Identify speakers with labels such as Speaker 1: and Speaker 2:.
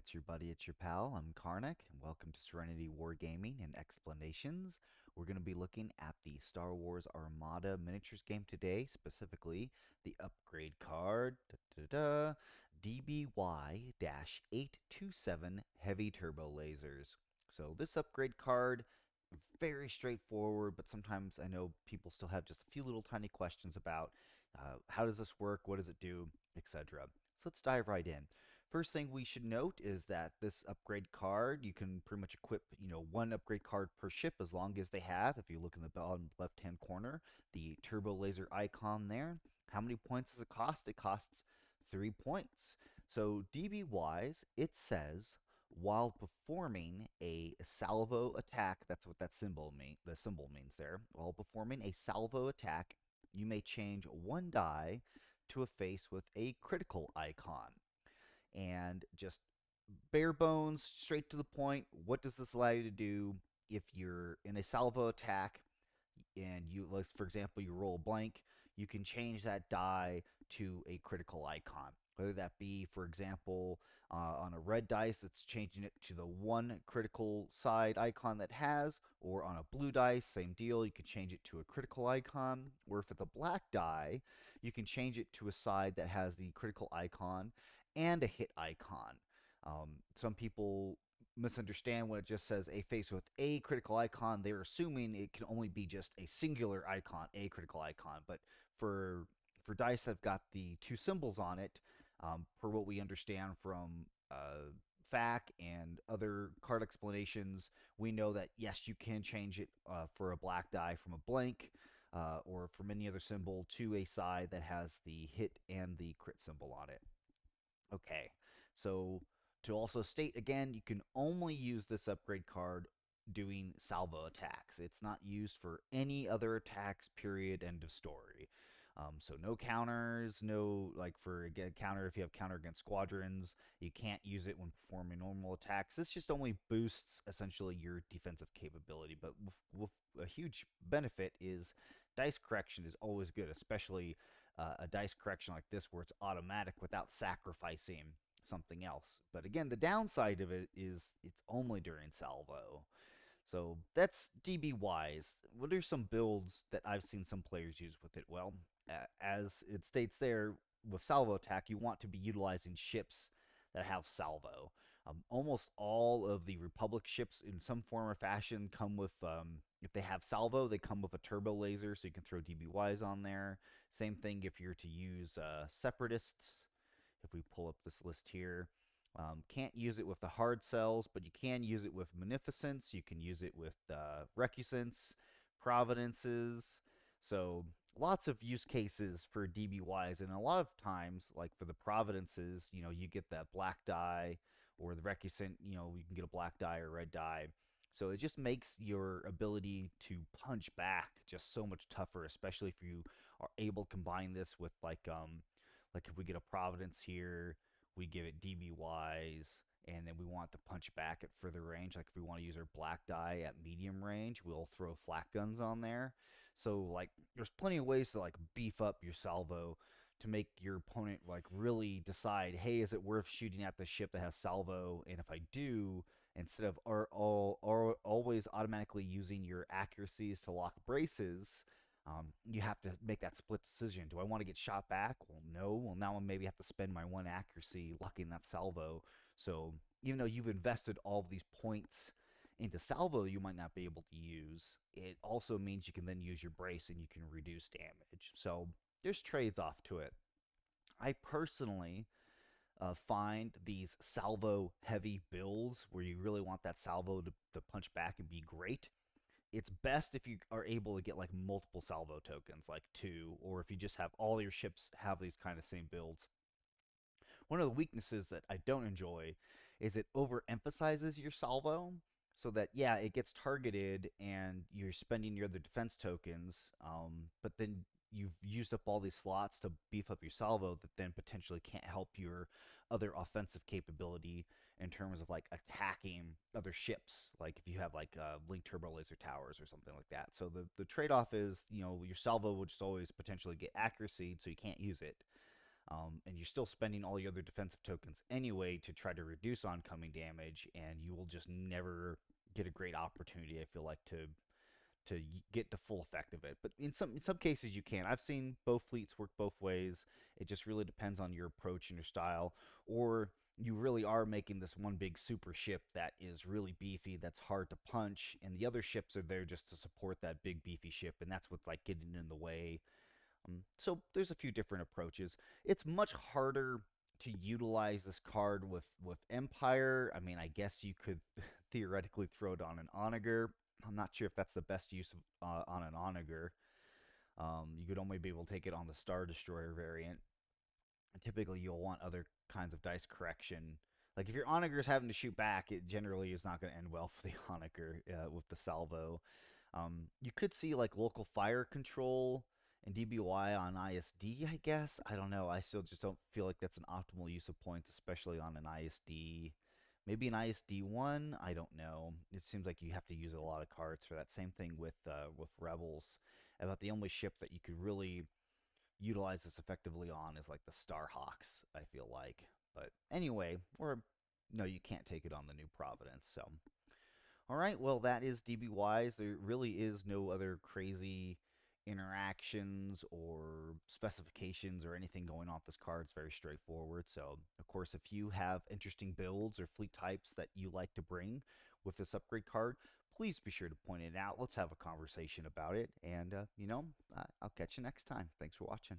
Speaker 1: It's your buddy, it's your pal. I'm Karnak, and welcome to Serenity Wargaming and Explanations. We're going to be looking at the Star Wars Armada miniatures game today, specifically the upgrade card, DBY-827 Heavy Turbolasers. So this upgrade card, very straightforward, but sometimes I know people still have just a few little tiny questions about how does this work, what does it do, etc. So let's dive right in. First thing we should note is that this upgrade card, you can pretty much equip, one upgrade card per ship as long as they have. If you look in the bottom left-hand corner, the turbo laser icon there. How many points does it cost? It costs 3 points. So DB-wise, it says while performing a salvo attack, that's what that symbol the symbol means there. While performing a salvo attack, you may change one die to a face with a critical icon. And just bare bones, straight to the point, what does this allow you to do if you're in a salvo attack and you, like, for example, you roll a blank, you can change that die to a critical icon. Whether that be, for example, on a red dice, it's changing it to the one critical side icon that has, or on a blue dice, same deal, you can change it to a critical icon. Or if it's a black die, you can change it to a side that has the critical icon and a hit icon. Some people misunderstand when it just says a face with a critical icon. They're assuming it can only be just a singular icon, a critical icon. But for dice that have got the two symbols on it, per what we understand from FAQ and other card explanations, we know that yes, you can change it for a black die from a blank or from any other symbol to a side that has the hit and the crit symbol on it. Okay, so to also state again, you can only use this upgrade card doing salvo attacks. It's not used for any other attacks, period, end of story. So no counters, no, like for a counter, if you have counter against squadrons, you can't use it when performing normal attacks. This just only boosts essentially your defensive capability, but with a huge benefit is dice correction is always good, especially a dice correction like this where it's automatic without sacrificing something else. But again, the downside of it is it's only during salvo. So that's DB wise. What are some builds that I've seen some players use with it? Well, as it states there, with salvo attack, you want to be utilizing ships that have salvo. Almost all of the Republic ships, in some form or fashion, come with, if they have salvo, they come with a turbo laser, so you can throw DBYs on there. Same thing if you're to use Separatists. If we pull up this list here, can't use it with the hard cells, but you can use it with Munificence. You can use it with Recusants, Providences. So lots of use cases for DBYs, and a lot of times, like for the Providences, you get that black die, or the Recusant, you can get a black die or red die. So it just makes your ability to punch back just so much tougher, especially if you are able to combine this with like if we get a Providence here, we give it DBYs, and then we want to punch back at further range. Like if we want to use our black die at medium range, we'll throw flak guns on there. So like there's plenty of ways to like beef up your salvo to make your opponent like really decide, hey, is it worth shooting at the ship that has salvo? And if I do, instead of always automatically using your accuracies to lock braces, you have to make that split decision. Do I want to get shot back? Well, no. Well, now I maybe have to spend my one accuracy locking that salvo. So even though you've invested all of these points into salvo you might not be able to use, it also means you can then use your brace and you can reduce damage. So there's trades off to it. I personally find these salvo heavy builds where you really want that salvo to punch back and be great. It's best if you are able to get like multiple salvo tokens, like 2, or if you just have all your ships have these kind of same builds. One of the weaknesses that I don't enjoy is it overemphasizes your salvo, so that yeah, it gets targeted and you're spending your other defense tokens, but then you've used up all these slots to beef up your salvo that then potentially can't help your other offensive capability in terms of like attacking other ships, like if you have like linked turbo laser towers or something like that. So the trade-off is, your salvo will just always potentially get accuracy, so you can't use it. and you're still spending all your other defensive tokens anyway to try to reduce oncoming damage, and you will just never get a great opportunity, I feel like, to get the full effect of it. But in some cases you can. I've seen both fleets work both ways. It just really depends on your approach and your style, or you really are making this one big super ship that is really beefy, that's hard to punch, and the other ships are there just to support that big beefy ship, and that's what's like getting in the way. So there's a few different approaches. It's much harder to utilize this card with Empire. I mean, I guess you could theoretically throw it on an Onager. I'm not sure if that's the best use of, on an Onager. You could only be able to take it on the Star Destroyer variant. And typically, you'll want other kinds of dice correction. Like if your Onager is having to shoot back, it generally is not going to end well for the Onager with the salvo. You could see like local fire control and DBY on ISD, I guess. I don't know. I still just don't feel like that's an optimal use of points, especially on an ISD. Maybe an ISD one. I don't know. It seems like you have to use a lot of cards for that. Same thing with Rebels. About the only ship that you could really utilize this effectively on is like the Starhawks, I feel like. But anyway, or no, you can't take it on the New Providence. So, all right, well, that is DBYs. There really is no other crazy interactions or specifications or anything going off this card. It's very straightforward. So, of course, if you have interesting builds or fleet types that you like to bring with this upgrade card, please be sure to point it out. Let's have a conversation about it. And, I'll catch you next time. Thanks for watching.